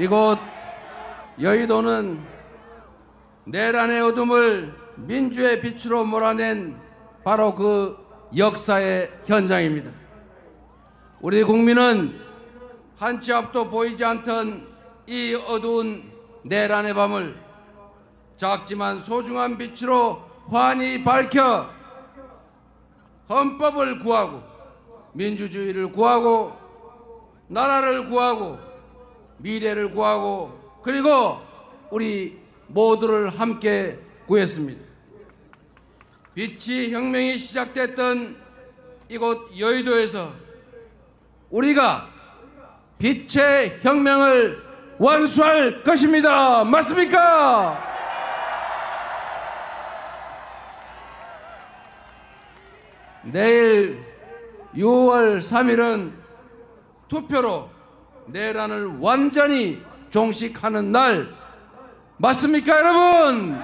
이곳 여의도는 내란의 어둠을 민주의 빛으로 몰아낸 바로 그 역사의 현장입니다. 우리 국민은 한치 앞도 보이지 않던 이 어두운 내란의 밤을 작지만 소중한 빛으로 환히 밝혀 헌법을 구하고 민주주의를 구하고 나라를 구하고 미래를 구하고 그리고 우리 모두를 함께 구했습니다. 빛이 혁명이 시작됐던 이곳 여의도에서 우리가 빛의 혁명을 완수할 것입니다. 맞습니까? 내일 6월 3일은 투표로 내란을 완전히 종식하는 날 맞습니까, 여러분?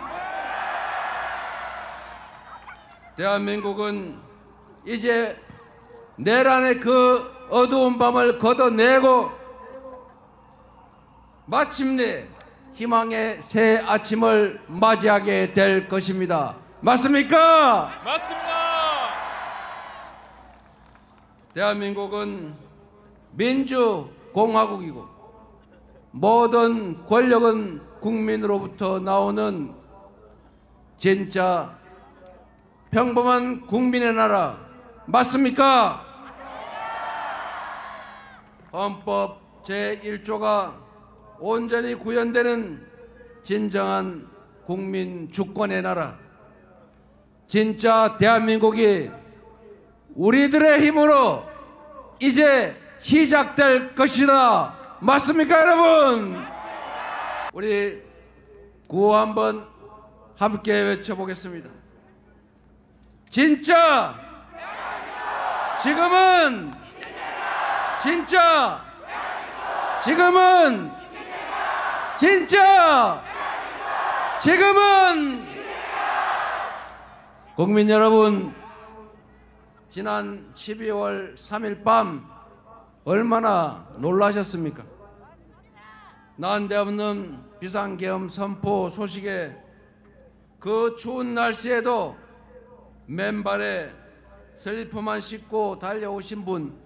대한민국은 이제 내란의 그 어두운 밤을 걷어내고 마침내 희망의 새 아침을 맞이하게 될 것입니다. 맞습니까? 맞습니다. 대한민국은 민주공화국이고 모든 권력은 국민으로부터 나오는 진짜 평범한 국민의 나라 맞습니까? 헌법 제1조가 온전히 구현되는 진정한 국민 주권의 나라 진짜 대한민국이 우리들의 힘으로 이제 시작될 것이다. 맞습니까, 여러분? 우리 구호 한번 함께 외쳐보겠습니다. 진짜 지금은 진짜 지금은 진짜 지금은 국민 여러분, 지난 12월 3일 밤 얼마나 놀라셨습니까? 난데없는 비상계엄 선포 소식에 그 추운 날씨에도 맨발에 슬리퍼만 신고 달려오신 분,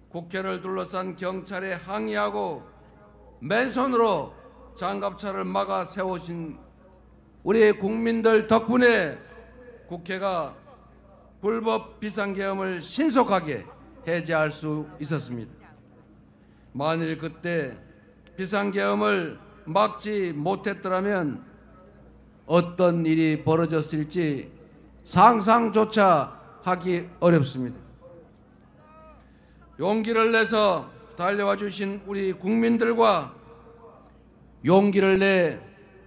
국회를 둘러싼 경찰에 항의하고 맨손으로 장갑차를 막아 세우신 우리 국민들 덕분에 국회가 불법 비상계엄을 신속하게 해제할 수 있었습니다. 만일 그때 비상계엄을 막지 못했더라면 어떤 일이 벌어졌을지 상상조차 하기 어렵습니다. 용기를 내서 달려와 주신 우리 국민들과 용기를 내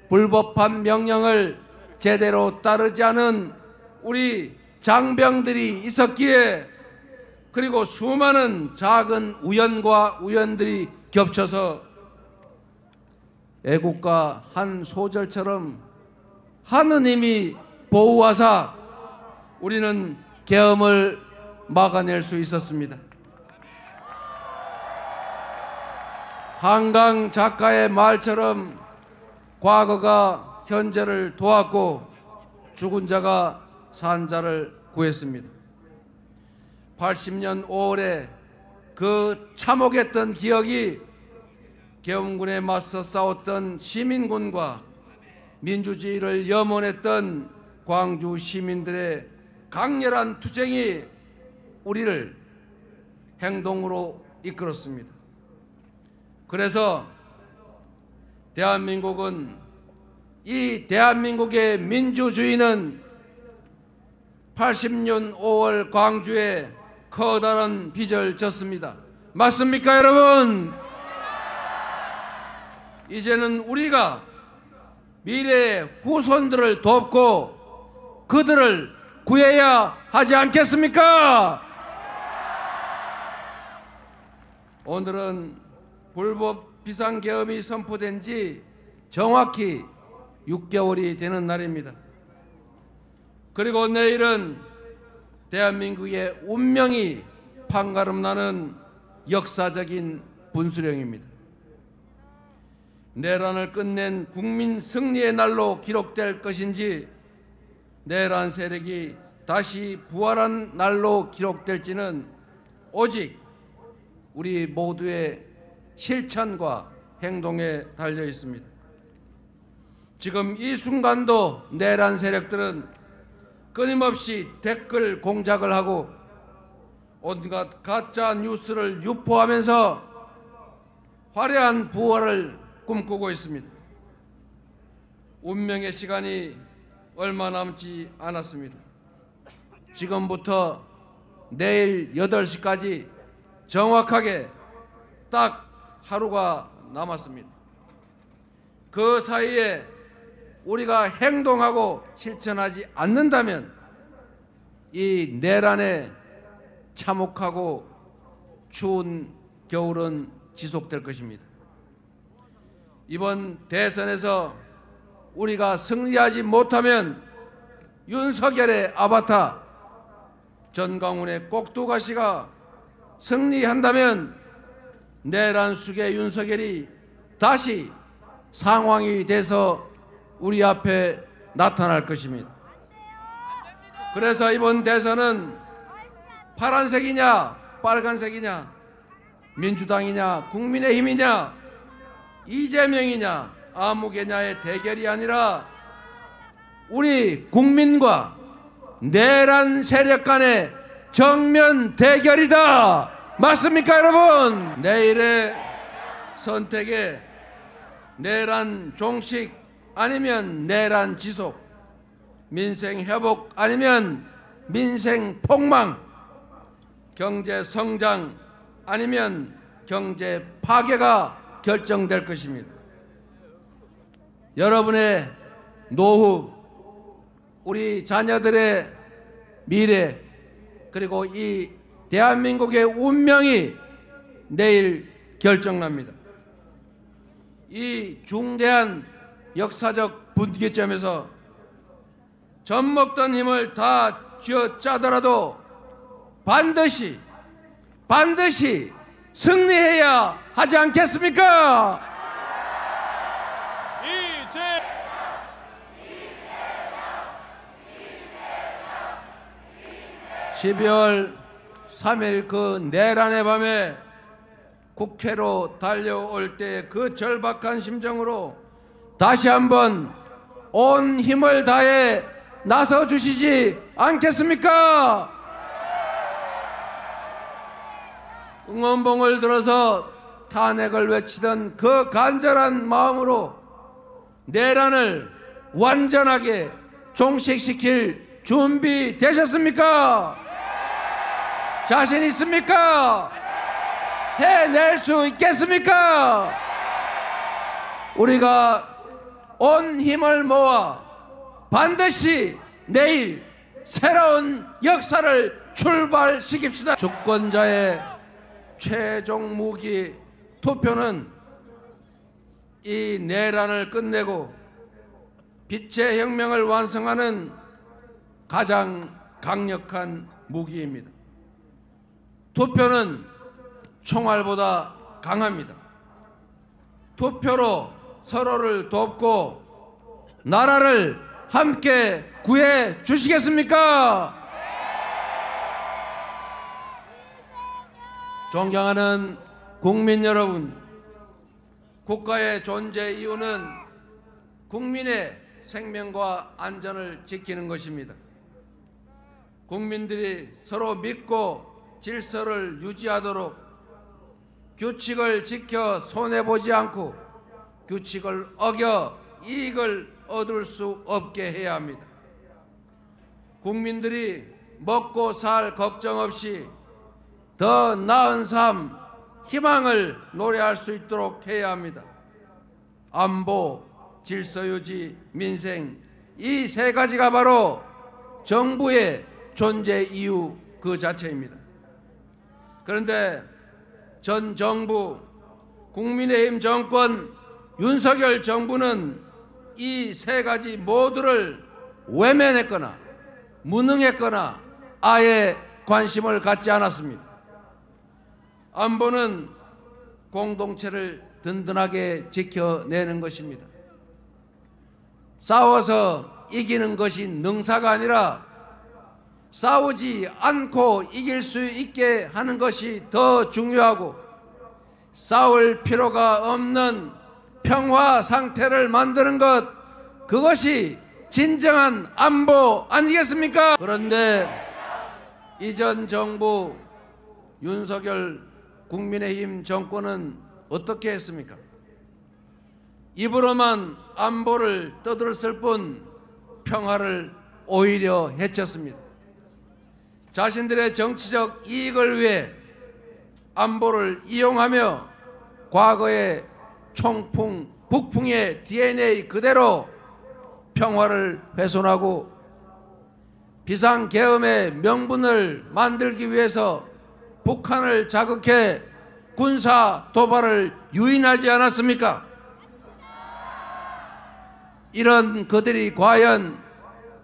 불법한 명령을 제대로 따르지 않은 우리 장병들이 있었기에 그리고 수많은 작은 우연과 우연들이 겹쳐서 애국가 한 소절처럼 하느님이 보호하사 우리는 계엄을 막아낼 수 있었습니다. 한강 작가의 말처럼 과거가 현재를 도왔고 죽은 자가 산 자를 구했습니다. 80년 5월에 그 참혹했던 기억이 계엄군에 맞서 싸웠던 시민군과 민주주의를 염원했던 광주 시민들의 강렬한 투쟁이 우리를 행동으로 이끌었습니다. 그래서 대한민국은 이 대한민국의 민주주의는 80년 5월 광주에 커다란 빚을 졌습니다. 맞습니까, 여러분? 이제는 우리가 미래의 후손들을 돕고 그들을 구해야 하지 않겠습니까? 오늘은 불법 비상계엄이 선포된 지 정확히 6개월이 되는 날입니다. 그리고 내일은 대한민국의 운명이 판가름나는 역사적인 분수령입니다. 내란을 끝낸 국민 승리의 날로 기록될 것인지 내란 세력이 다시 부활한 날로 기록될지는 오직 우리 모두의 실천과 행동에 달려 있습니다. 지금 이 순간도 내란 세력들은 끊임없이 댓글 공작을 하고 온갖 가짜 뉴스를 유포하면서 화려한 부활을 꿈꾸고 있습니다. 운명의 시간이 얼마 남지 않았습니다. 지금부터 내일 8시까지 정확하게 딱 하루가 남았습니다. 그 사이에 우리가 행동하고 실천하지 않는다면 이 내란의 참혹하고 추운 겨울은 지속될 것입니다. 이번 대선에서 우리가 승리하지 못하면 윤석열의 아바타 전광훈의 꼭두가시가 승리한다면 내란 숙의 윤석열이 다시 상황이 돼서 우리 앞에 나타날 것입니다. 그래서 이번 대선은 파란색이냐 빨간색이냐 민주당이냐 국민의힘이냐 이재명이냐 아무개냐의 대결이 아니라 우리 국민과 내란 세력 간의 정면 대결이다. 맞습니까 여러분? 내일의 선택에 내란 종식 아니면 내란 지속, 민생 회복 아니면 민생 폭망, 경제 성장 아니면 경제 파괴가 결정될 것입니다. 여러분의 노후, 우리 자녀들의 미래, 그리고 이 대한민국의 운명이 내일 결정납니다. 이 중대한 역사적 분기점에서 젖먹던 힘을 다 쥐어짜더라도 반드시 승리해야 하지 않겠습니까? 12월 3일 그 내란의 밤에 국회로 달려올 때 그 절박한 심정으로 다시 한번 온 힘을 다해 나서 주시지 않겠습니까? 응원봉을 들어서 탄핵을 외치던 그 간절한 마음으로 내란을 완전하게 종식시킬 준비 되셨습니까? 자신 있습니까? 해낼 수 있겠습니까? 우리가 온 힘을 모아 반드시 내일 새로운 역사를 출발시킵시다. 주권자의 최종 무기 투표는 이 내란을 끝내고 빛의 혁명을 완성하는 가장 강력한 무기입니다. 투표는 총알보다 강합니다. 투표로 서로를 돕고 나라를 함께 구해 주시겠습니까? 존경하는 국민 여러분, 국가의 존재 이유는 국민의 생명과 안전을 지키는 것입니다. 국민들이 서로 믿고 질서를 유지하도록 규칙을 지켜 손해보지 않고 규칙을 어겨 이익을 얻을 수 없게 해야 합니다. 국민들이 먹고 살 걱정 없이 더 나은 삶, 희망을 노래할 수 있도록 해야 합니다. 안보, 질서유지, 민생, 이 세 가지가 바로 정부의 존재 이유 그 자체입니다. 그런데 전 정부, 국민의힘 정권, 윤석열 정부는 이 세 가지 모두를 외면했거나 무능했거나 아예 관심을 갖지 않았습니다. 안보는 공동체를 든든하게 지켜내는 것입니다. 싸워서 이기는 것이 능사가 아니라 싸우지 않고 이길 수 있게 하는 것이 더 중요하고, 싸울 필요가 없는 평화 상태를 만드는 것, 그것이 진정한 안보 아니겠습니까? 그런데 이전 정부 윤석열 국민의힘 정권은 어떻게 했습니까? 입으로만 안보를 떠들었을 뿐 평화를 오히려 해쳤습니다. 자신들의 정치적 이익을 위해 안보를 이용하며 과거의 총풍, 북풍의 DNA 그대로 평화를 훼손하고 비상계엄의 명분을 만들기 위해서 북한을 자극해 군사 도발을 유인하지 않았습니까? 이런 그들이 과연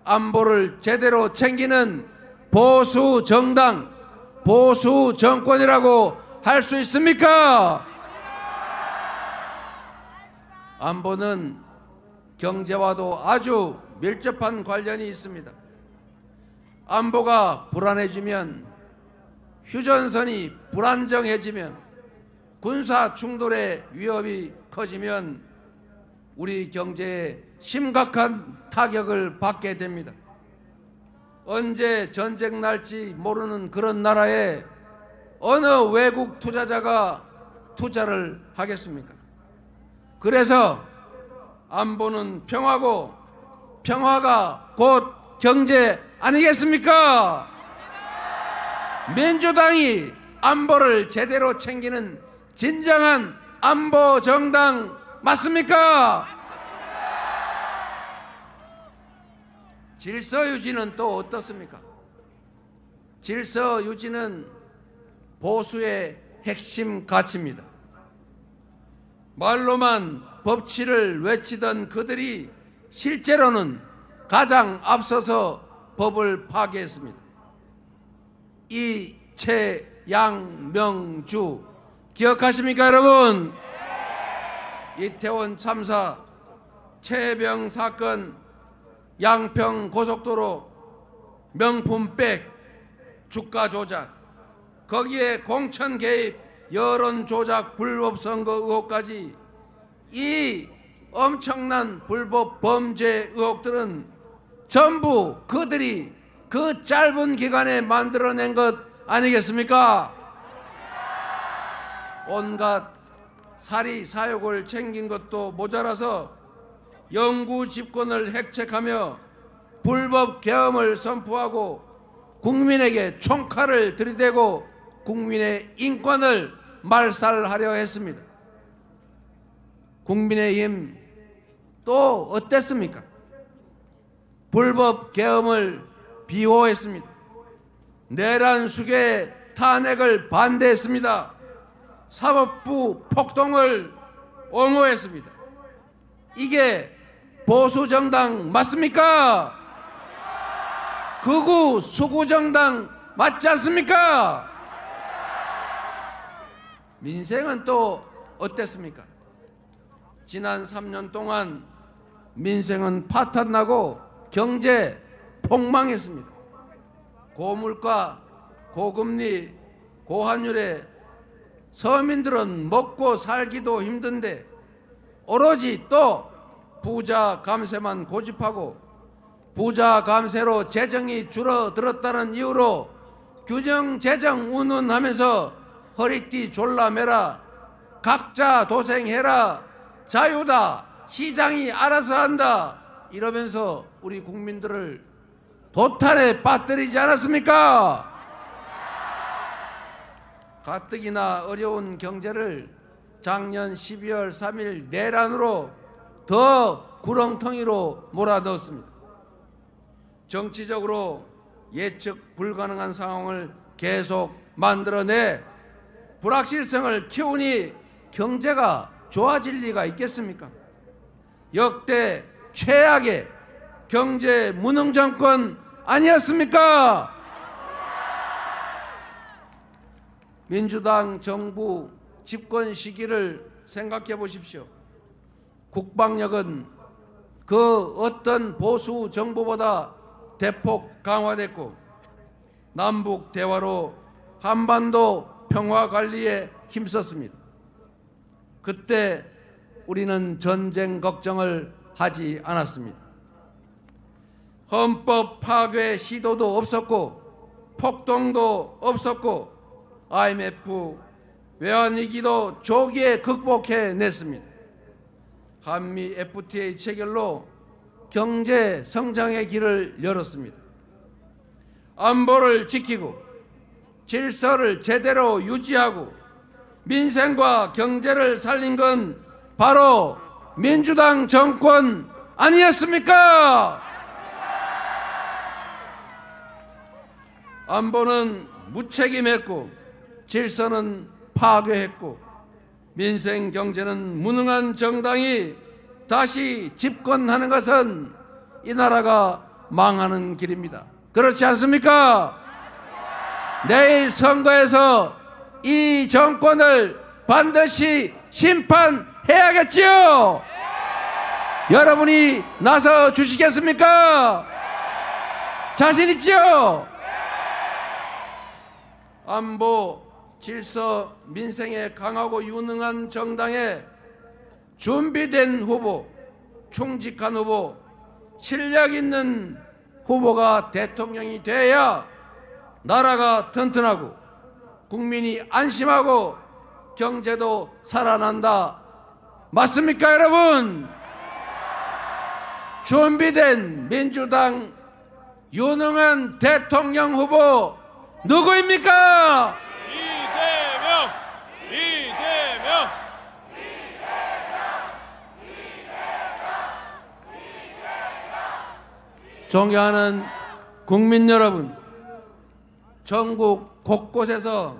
안보를 제대로 챙기는 보수 정당, 보수 정권이라고 할 수 있습니까? 안보는 경제와도 아주 밀접한 관련이 있습니다. 안보가 불안해지면, 휴전선이 불안정해지면, 군사 충돌의 위협이 커지면 우리 경제에 심각한 타격을 받게 됩니다. 언제 전쟁 날지 모르는 그런 나라에 어느 외국 투자자가 투자를 하겠습니까? 그래서 안보는 평화고 평화가 곧 경제 아니겠습니까? 민주당이 안보를 제대로 챙기는 진정한 안보 정당 맞습니까? 질서 유지는 또 어떻습니까? 질서 유지는 보수의 핵심 가치입니다. 말로만 법치를 외치던 그들이 실제로는 가장 앞서서 법을 파괴했습니다. 이채양명주 기억하십니까, 여러분? 이태원 참사, 최해병 사건, 양평 고속도로 명품백 주가 조작, 거기에 공천 개입, 여론 조작, 불법 선거 의혹까지, 이 엄청난 불법 범죄 의혹들은 전부 그들이 그 짧은 기간에 만들어낸 것 아니겠습니까? 온갖 사리 사욕을 챙긴 것도 모자라서 영구 집권을 획책하며 불법 계엄을 선포하고 국민에게 총칼을 들이대고 국민의 인권을 말살하려 했습니다. 국민의힘 또 어땠습니까? 불법 계엄을 비호했습니다. 내란 수괴 탄핵을 반대했습니다. 사법부 폭동을 옹호했습니다. 이게 보수정당 맞습니까? 극우 수구정당 맞지 않습니까? 민생은 또 어땠습니까? 지난 3년 동안 민생은 파탄나고 경제 폭망했습니다. 고물가, 고금리, 고환율에 서민들은 먹고 살기도 힘든데 오로지 또 부자 감세만 고집하고 부자 감세로 재정이 줄어들었다는 이유로 균형 재정 운운하면서 허리띠 졸라매라, 각자 도생해라, 자유다, 시장이 알아서 한다 이러면서 우리 국민들을 도탄에 빠뜨리지 않았습니까? 가뜩이나 어려운 경제를 작년 12월 3일 내란으로 더 구렁텅이로 몰아넣었습니다. 정치적으로 예측 불가능한 상황을 계속 만들어내 불확실성을 키우니 경제가 좋아질 리가 있겠습니까? 역대 최악의 경제 무능 정권 아니었습니까? 민주당 정부 집권 시기를 생각해 보십시오. 국방력은 그 어떤 보수 정부보다 대폭 강화됐고 남북 대화로 한반도 평화 관리에 힘썼습니다. 그때 우리는 전쟁 걱정을 하지 않았습니다. 헌법 파괴 시도도 없었고 폭동도 없었고 IMF 외환위기도 조기에 극복해냈습니다. 한미 FTA 체결로 경제 성장의 길을 열었습니다. 안보를 지키고 질서를 제대로 유지하고 민생과 경제를 살린 건 바로 민주당 정권 아니었습니까? 안보는 무책임했고 질서는 파괴했고 민생 경제는 무능한 정당이 다시 집권하는 것은 이 나라가 망하는 길입니다. 그렇지 않습니까? 내일 선거에서 이 정권을 반드시 심판해야겠지요. 여러분이 나서 주시겠습니까? 자신 있지요? 안보, 질서, 민생에 강하고 유능한 정당에 준비된 후보, 충직한 후보, 실력 있는 후보가 대통령이 돼야 나라가 튼튼하고 국민이 안심하고 경제도 살아난다. 맞습니까, 여러분? 준비된 민주당 유능한 대통령 후보 누구입니까? 이재명! 존경하는 국민 여러분, 전국 곳곳에서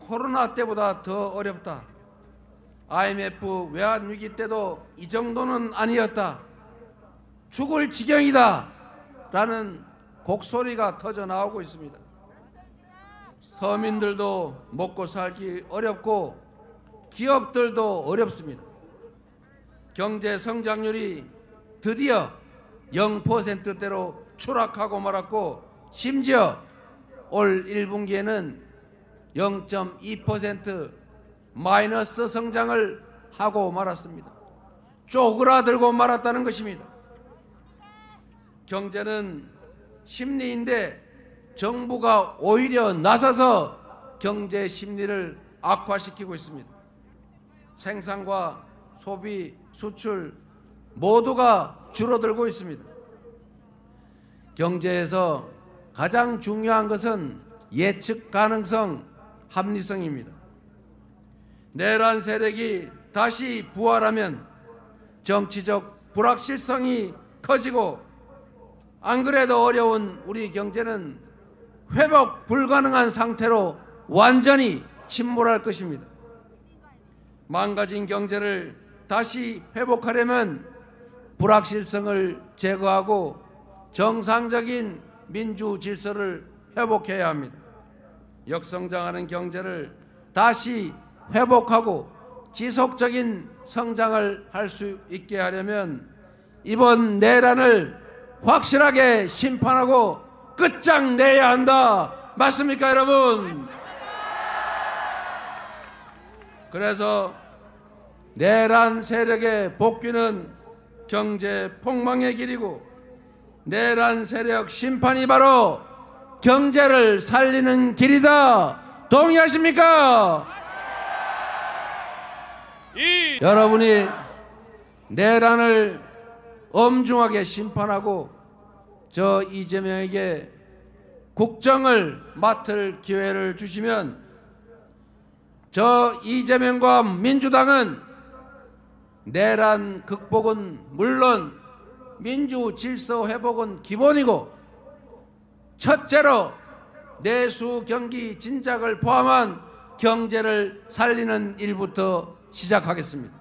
코로나 때보다 더 어렵다. IMF 외환위기 때도 이 정도는 아니었다. 죽을 지경이다. 라는 곡소리가 터져 나오고 있습니다. 서민들도 먹고 살기 어렵고 기업들도 어렵습니다. 경제 성장률이 드디어 0%대로 추락하고 말았고 심지어 올 1분기에는 0.2% 마이너스 성장을 하고 말았습니다. 쪼그라들고 말았다는 것입니다. 경제는 심리인데 정부가 오히려 나서서 경제 심리를 악화시키고 있습니다. 생산과 소비, 수출 모두가 줄어들고 있습니다. 경제에서 가장 중요한 것은 예측 가능성, 합리성입니다. 내란 세력이 다시 부활하면 정치적 불확실성이 커지고 안 그래도 어려운 우리 경제는 회복 불가능한 상태로 완전히 침몰할 것입니다. 망가진 경제를 다시 회복하려면 불확실성을 제거하고 정상적인 민주 질서를 회복해야 합니다. 역성장하는 경제를 다시 회복하고 지속적인 성장을 할 수 있게 하려면 이번 내란을 확실하게 심판하고 끝장내야 한다. 맞습니까, 여러분? 그래서 내란 세력의 복귀는 경제 폭망의 길이고 내란 세력 심판이 바로 경제를 살리는 길이다. 동의하십니까? 여러분이 내란을 엄중하게 심판하고 저 이재명에게 국정을 맡을 기회를 주시면 저 이재명과 민주당은 내란 극복은 물론 민주 질서 회복은 기본이고 첫째로 내수 경기 진작을 포함한 경제를 살리는 일부터 시작하겠습니다.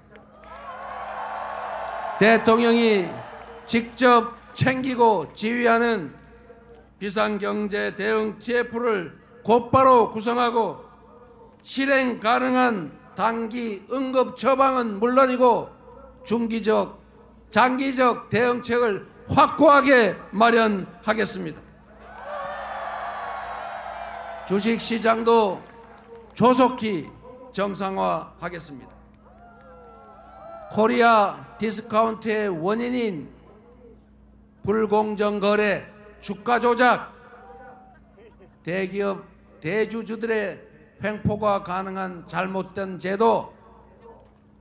대통령이 직접 챙기고 지휘하는 비상경제 대응 TF를 곧바로 구성하고 실행 가능한 단기 응급 처방은 물론이고 중기적, 장기적 대응책을 확고하게 마련하겠습니다. 주식시장도 조속히 정상화하겠습니다. 코리아 디스카운트의 원인인 불공정 거래, 주가 조작, 대기업, 대주주들의 횡포가 가능한 잘못된 제도,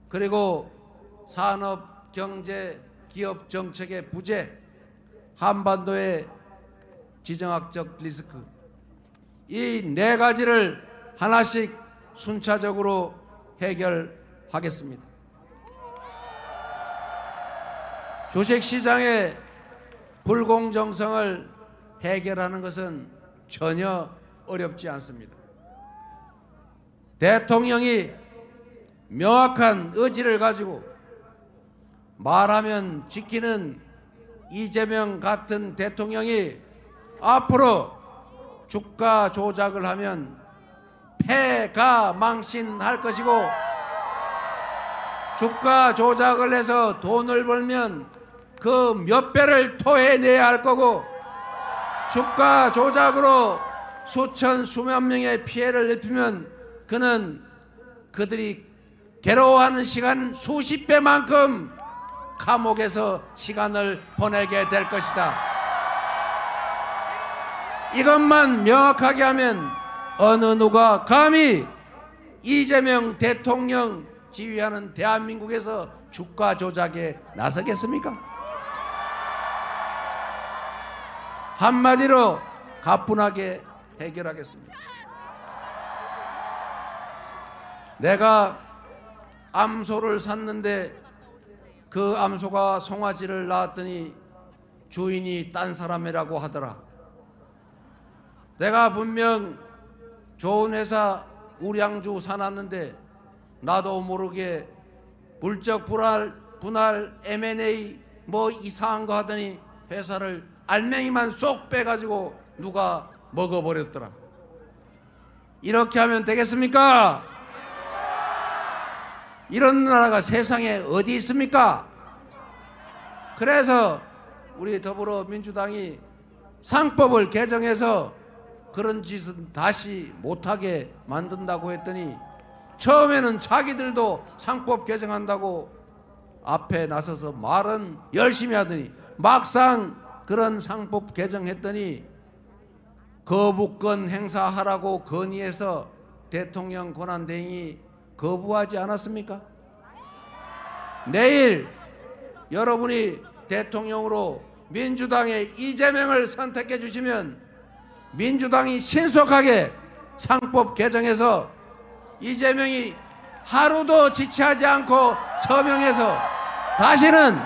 그리고 산업, 경제, 기업 정책의 부재, 한반도의 지정학적 리스크, 이 네 가지를 하나씩 순차적으로 해결하겠습니다. 주식시장의 불공정성을 해결하는 것은 전혀 어렵지 않습니다. 대통령이 명확한 의지를 가지고 말하면 지키는 이재명 같은 대통령이 앞으로 주가 조작을 하면 패가 망신할 것이고, 주가 조작을 해서 돈을 벌면 그 몇 배를 토해내야 할 거고, 주가 조작으로 수천 수만 명의 피해를 입히면 그는 그들이 괴로워하는 시간 수십 배만큼 감옥에서 시간을 보내게 될 것이다. 이것만 명확하게 하면 어느 누가 감히 이재명 대통령 지휘하는 대한민국에서 주가 조작에 나서겠습니까? 한마디로 가뿐하게 해결하겠습니다. 내가 암소를 샀는데 그 암소가 송아지를 낳았더니 주인이 딴 사람이라고 하더라. 내가 분명 좋은 회사 우량주 사놨는데 나도 모르게 물적 분할 M&A 뭐 이상한 거 하더니 회사를 알맹이만 쏙 빼가지고 누가 먹어버렸더라. 이렇게 하면 되겠습니까? 이런 나라가 세상에 어디 있습니까? 그래서 우리 더불어민주당이 상법을 개정해서 그런 짓은 다시 못하게 만든다고 했더니 처음에는 자기들도 상법 개정한다고 앞에 나서서 말은 열심히 하더니 막상 그런 상법 개정했더니 거부권 행사하라고 건의해서 대통령 권한대행이 거부하지 않았습니까? 내일 여러분이 대통령으로 민주당의 이재명을 선택해 주시면 민주당이 신속하게 상법 개정해서 이재명이 하루도 지체하지 않고 서명해서 다시는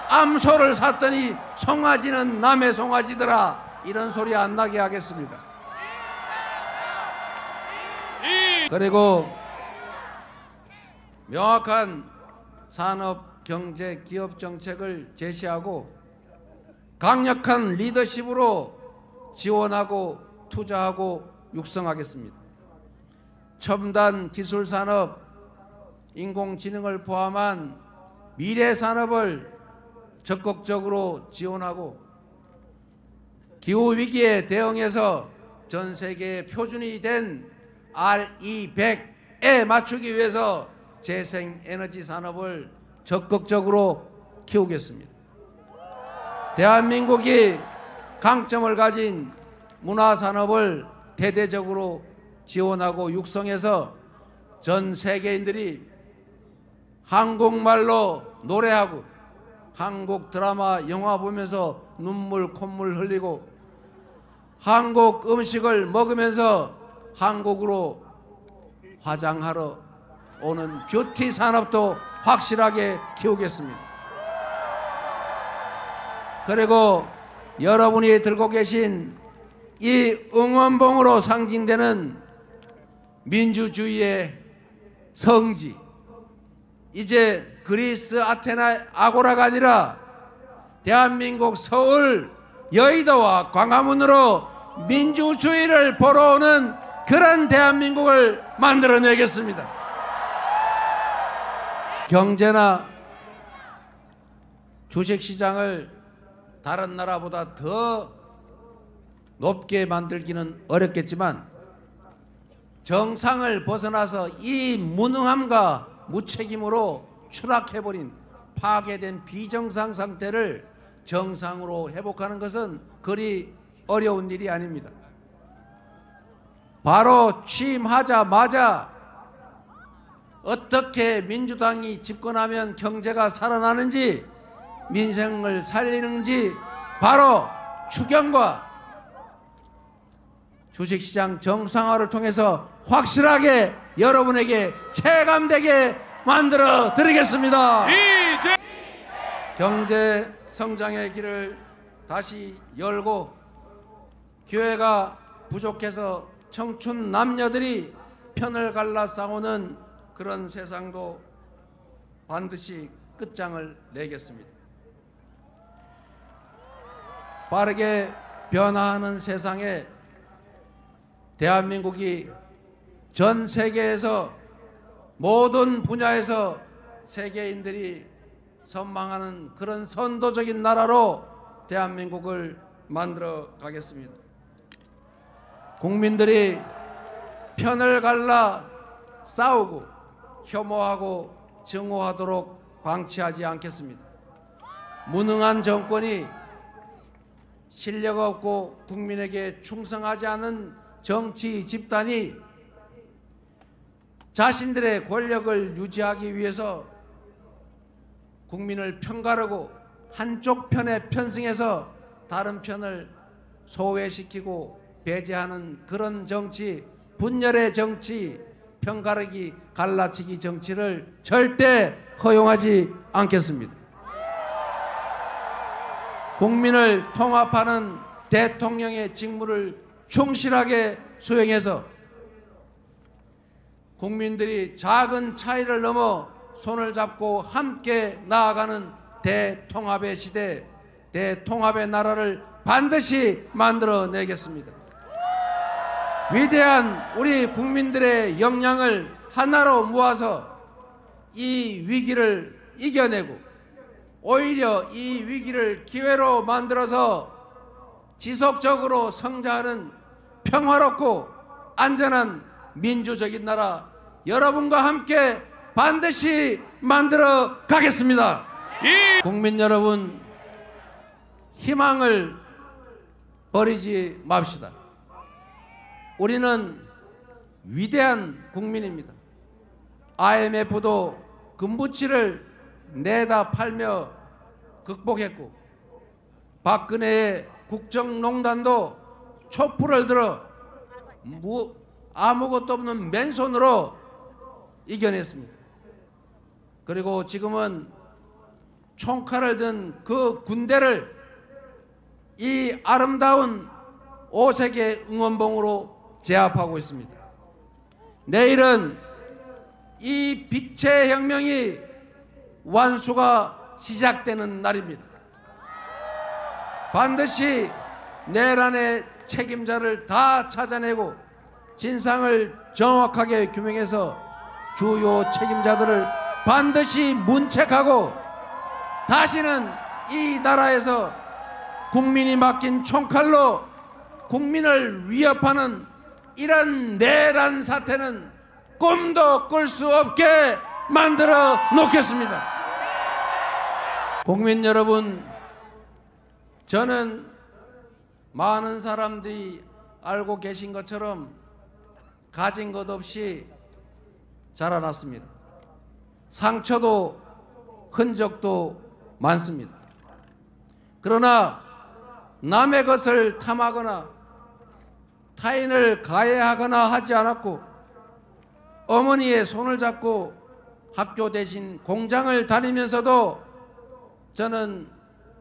암소를 샀더니 송아지는 남의 송아지더라 이런 소리 안 나게 하겠습니다. 그리고 명확한 산업, 경제, 기업 정책을 제시하고 강력한 리더십으로 지원하고 투자하고 육성하겠습니다. 첨단 기술 산업, 인공지능을 포함한 미래 산업을 적극적으로 지원하고 기후 위기에 대응해서 전 세계의 표준이 된 RE100에 맞추기 위해서 재생에너지 산업을 적극적으로 키우겠습니다. 대한민국이 강점을 가진 문화산업을 대대적으로 지원하고 육성해서 전 세계인들이 한국말로 노래하고 한국 드라마, 영화 보면서 눈물, 콧물 흘리고 한국 음식을 먹으면서 한국으로 화장하러 오는 뷰티 산업도 확실하게 키우겠습니다. 그리고 여러분이 들고 계신 이 응원봉으로 상징되는 민주주의의 성지, 이제 그리스 아테네 아고라가 아니라 대한민국 서울 여의도와 광화문으로 민주주의를 보러 오는 그런 대한민국을 만들어내겠습니다. 경제나 주식시장을 다른 나라보다 더 높게 만들기는 어렵겠지만 정상을 벗어나서 이 무능함과 무책임으로 추락해버린 파괴된 비정상 상태를 정상으로 회복하는 것은 그리 어려운 일이 아닙니다. 바로 취임하자마자 어떻게 민주당이 집권하면 경제가 살아나는지 민생을 살리는지 바로 추경과 주식시장 정상화를 통해서 확실하게 여러분에게 체감되게 만들어 드리겠습니다. 경제 성장의 길을 다시 열고 기회가 부족해서 청춘 남녀들이 편을 갈라 싸우는 그런 세상도 반드시 끝장을 내겠습니다. 빠르게 변화하는 세상에 대한민국이 전 세계에서 모든 분야에서 세계인들이 선망하는 그런 선도적인 나라로 대한민국을 만들어 가겠습니다. 국민들이 편을 갈라 싸우고 혐오하고 증오하도록 방치하지 않겠습니다. 무능한 정권이 실력 없고 국민에게 충성하지 않은 정치 집단이 자신들의 권력을 유지하기 위해서 국민을 편가르고 한쪽 편에 편승해서 다른 편을 소외시키고 배제하는 그런 정치, 분열의 정치, 편가르기, 갈라치기 정치를 절대 허용하지 않겠습니다. 국민을 통합하는 대통령의 직무를 충실하게 수행해서 국민들이 작은 차이를 넘어 손을 잡고 함께 나아가는 대통합의 시대, 대통합의 나라를 반드시 만들어내겠습니다. 위대한 우리 국민들의 역량을 하나로 모아서 이 위기를 이겨내고 오히려 이 위기를 기회로 만들어서 지속적으로 성장하는 평화롭고 안전한 민주적인 나라 여러분과 함께 반드시 만들어 가겠습니다. 국민 여러분, 희망을 버리지 맙시다. 우리는 위대한 국민입니다. IMF도 금부치를 내다 팔며 극복했고 박근혜의 국정농단도 촛불을 들어 아무것도 없는 맨손으로 이겨냈습니다. 그리고 지금은 총칼을 든 그 군대를 이 아름다운 5세계 응원봉으로 제압하고 있습니다. 내일은 이 빛의 혁명이 완수가 시작되는 날입니다. 반드시 내란의 책임자를 다 찾아내고 진상을 정확하게 규명해서 주요 책임자들을 반드시 문책하고 다시는 이 나라에서 국민이 맡긴 총칼로 국민을 위협하는 이런 내란 사태는 꿈도 꿀 수 없게 만들어 놓겠습니다. 국민 여러분, 저는 많은 사람들이 알고 계신 것처럼 가진 것 없이 자라났습니다. 상처도 흔적도 많습니다. 그러나 남의 것을 탐하거나 타인을 가해하거나 하지 않았고 어머니의 손을 잡고 학교 대신 공장을 다니면서도 저는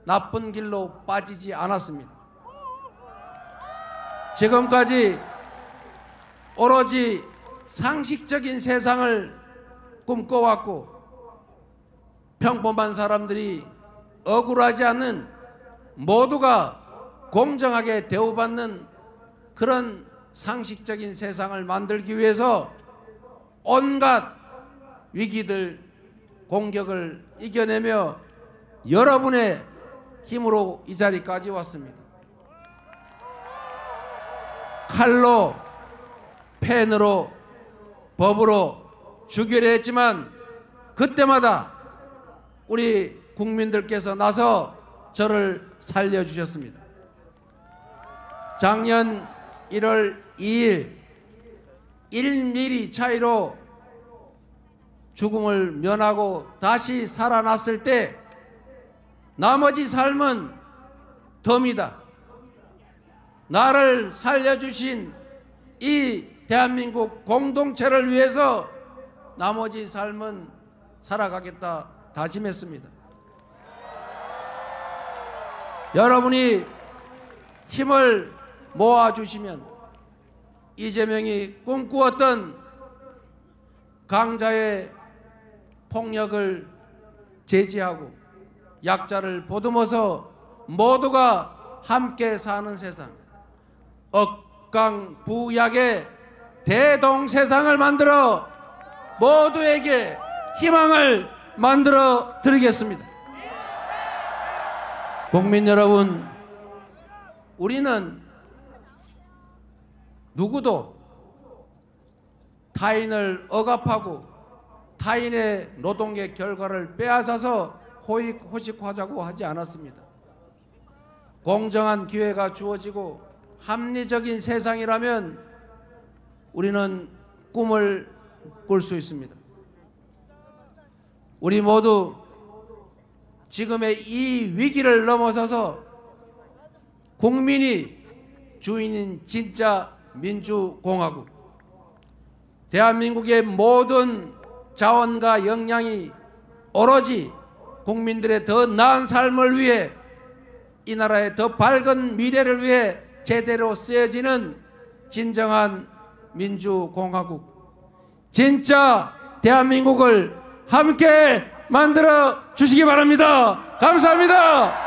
나쁜 길로 빠지지 않았습니다. 지금까지 오로지 상식적인 세상을 꿈꿔왔고 평범한 사람들이 억울하지 않는 모두가 공정하게 대우받는 그런 상식적인 세상을 만들기 위해서 온갖 위기들, 공격을 이겨내며 여러분의 힘으로 이 자리까지 왔습니다. 칼로, 펜으로, 법으로 죽이려 했지만 그때마다 우리 국민들께서 나서 저를 살려주셨습니다. 작년 1월 2일 1mm 차이로 죽음을 면하고 다시 살아났을 때 나머지 삶은 덤이다. 나를 살려주신 이 대한민국 공동체를 위해서 나머지 삶은 살아가겠다 다짐했습니다. 여러분이 힘을 모아주시면 이재명이 꿈꾸었던 강자의 폭력을 제지하고 약자를 보듬어서 모두가 함께 사는 세상, 억강부약의 대동세상을 만들어 모두에게 희망을 만들어 드리겠습니다. 국민 여러분, 우리는 누구도 타인을 억압하고 타인의 노동의 결과를 빼앗아서 호식하자고 하지 않았습니다. 공정한 기회가 주어지고 합리적인 세상이라면 우리는 꿈을 꿀 수 있습니다. 우리 모두 지금의 이 위기를 넘어서서 국민이 주인인 진짜 민주공화국, 대한민국의 모든 자원과 역량이 오로지 국민들의 더 나은 삶을 위해, 이 나라의 더 밝은 미래를 위해 제대로 쓰여지는 진정한 민주공화국, 진짜 대한민국을 함께 만들어 주시기 바랍니다. 감사합니다.